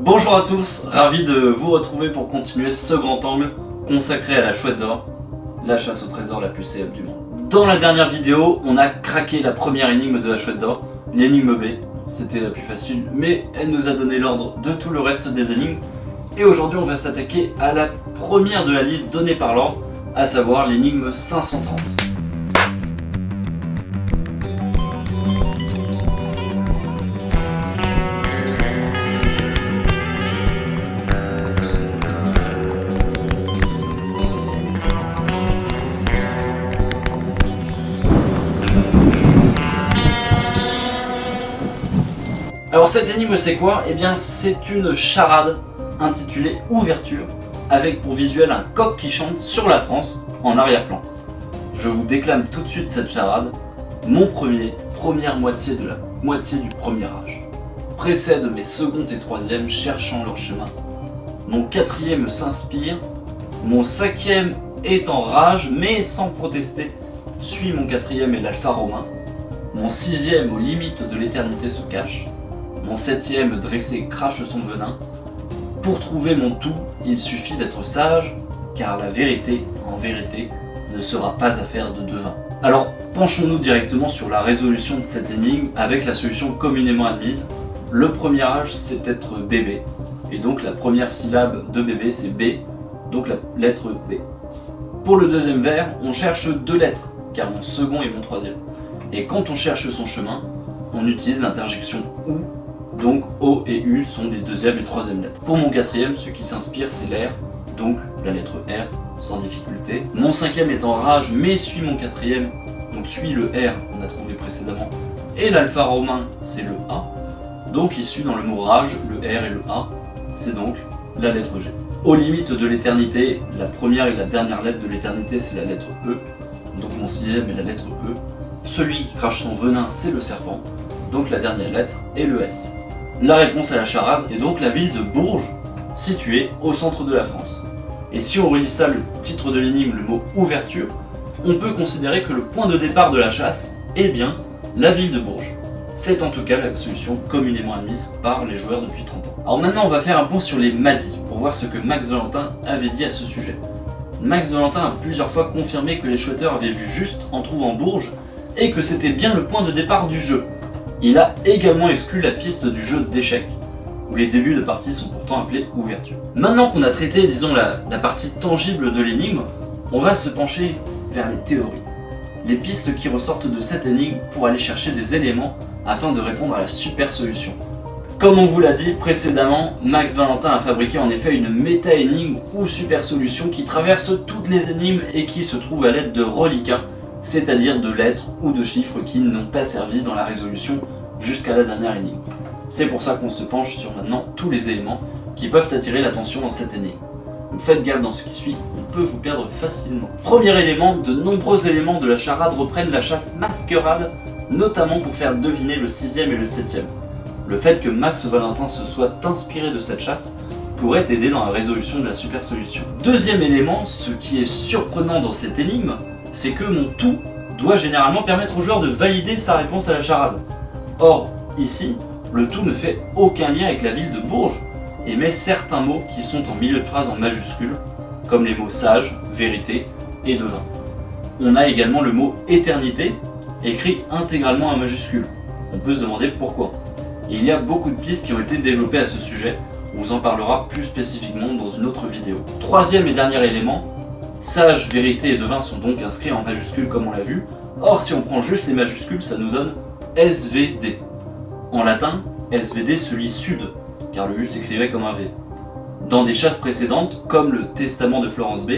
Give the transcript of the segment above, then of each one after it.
Bonjour à tous, ravi de vous retrouver pour continuer ce grand angle consacré à la chouette d'or, la chasse au trésor la plus célèbre du monde. Dans la dernière vidéo, on a craqué la première énigme de la chouette d'or, l'énigme B. C'était la plus facile, mais elle nous a donné l'ordre de tout le reste des énigmes. Et aujourd'hui, on va s'attaquer à la première de la liste donnée par l'ordre, à savoir l'énigme 530. Alors cette énigme c'est quoi? Eh bien c'est une charade intitulée Ouverture, avec pour visuel un coq qui chante sur la France en arrière-plan. Je vous déclame tout de suite cette charade. Mon première moitié de la moitié du premier âge précède mes second et troisième cherchant leur chemin. Mon quatrième s'inspire, mon cinquième est en rage mais sans protester, suit mon quatrième et l'alpha romain. Mon sixième aux limites de l'éternité se cache. Mon septième dressé crache son venin. Pour trouver mon tout, il suffit d'être sage, car la vérité, en vérité, ne sera pas affaire de devin. Alors, penchons-nous directement sur la résolution de cette énigme avec la solution communément admise. Le premier âge, c'est peut-être bébé, et donc la première syllabe de bébé, c'est B, donc la lettre B. Pour le deuxième vers, on cherche deux lettres, car mon second est mon troisième. Et quand on cherche son chemin, on utilise l'interjection OU. Donc O et U sont les deuxième et troisième lettres. Pour mon quatrième, ce qui s'inspire c'est l'R, donc la lettre R, sans difficulté. Mon cinquième est en rage mais suit mon quatrième, donc suit le R qu'on a trouvé précédemment. Et l'alpha romain c'est le A, donc il suit dans le mot rage, le R et le A, c'est donc la lettre G. Aux limites de l'éternité, la première et la dernière lettre de l'éternité c'est la lettre E, donc mon sixième est la lettre E. Celui qui crache son venin c'est le serpent, donc la dernière lettre est le S. La réponse à la charade est donc la ville de Bourges, située au centre de la France. Et si on relie ça, le titre de l'énigme, le mot ouverture, on peut considérer que le point de départ de la chasse est bien la ville de Bourges. C'est en tout cas la solution communément admise par les joueurs depuis 30 ans. Alors maintenant on va faire un point sur les Madis, pour voir ce que Max Valentin avait dit à ce sujet. Max Valentin a plusieurs fois confirmé que les chouetteurs avaient vu juste en trouvant Bourges, et que c'était bien le point de départ du jeu. Il a également exclu la piste du jeu d'échecs, où les débuts de partie sont pourtant appelés ouverture. Maintenant qu'on a traité, disons, la partie tangible de l'énigme, on va se pencher vers les théories. Les pistes qui ressortent de cette énigme pour aller chercher des éléments afin de répondre à la super solution. Comme on vous l'a dit précédemment, Max Valentin a fabriqué en effet une méta-énigme ou super solution qui traverse toutes les énigmes et qui se trouve à l'aide de reliquats, c'est-à-dire de lettres ou de chiffres qui n'ont pas servi dans la résolution jusqu'à la dernière énigme. C'est pour ça qu'on se penche sur maintenant tous les éléments qui peuvent attirer l'attention dans cette énigme. Donc faites gaffe dans ce qui suit, on peut vous perdre facilement. Premier élément, de nombreux éléments de la charade reprennent la chasse masquerade, notamment pour faire deviner le sixième et le septième. Le fait que Max Valentin se soit inspiré de cette chasse pourrait aider dans la résolution de la super solution. Deuxième élément, ce qui est surprenant dans cette énigme, c'est que mon tout doit généralement permettre au joueur de valider sa réponse à la charade. Or, ici, le tout ne fait aucun lien avec la ville de Bourges et met certains mots qui sont en milieu de phrase en majuscule, comme les mots sage, vérité et devin. On a également le mot éternité, écrit intégralement en majuscule. On peut se demander pourquoi. Et il y a beaucoup de pistes qui ont été développées à ce sujet, on vous en parlera plus spécifiquement dans une autre vidéo. Troisième et dernier élément, sage, vérité et devin sont donc inscrits en majuscules comme on l'a vu. Or si on prend juste les majuscules, ça nous donne SVD. En latin, SVD se lit sud, car le U s'écrivait comme un V. Dans des chasses précédentes, comme le Testament de Florence B,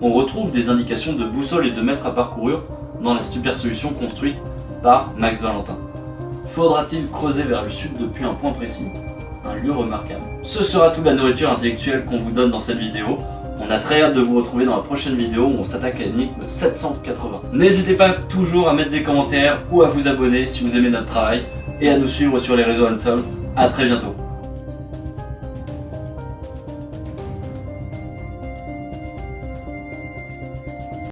on retrouve des indications de boussole et de mètres à parcourir dans la super solution construite par Max Valentin. Faudra-t-il creuser vers le sud depuis un point précis? Un lieu remarquable. Ce sera toute la nourriture intellectuelle qu'on vous donne dans cette vidéo. On a très hâte de vous retrouver dans la prochaine vidéo où on s'attaque à l'énigme 780. N'hésitez pas toujours à mettre des commentaires ou à vous abonner si vous aimez notre travail et à nous suivre sur les réseaux Unsolved. A très bientôt.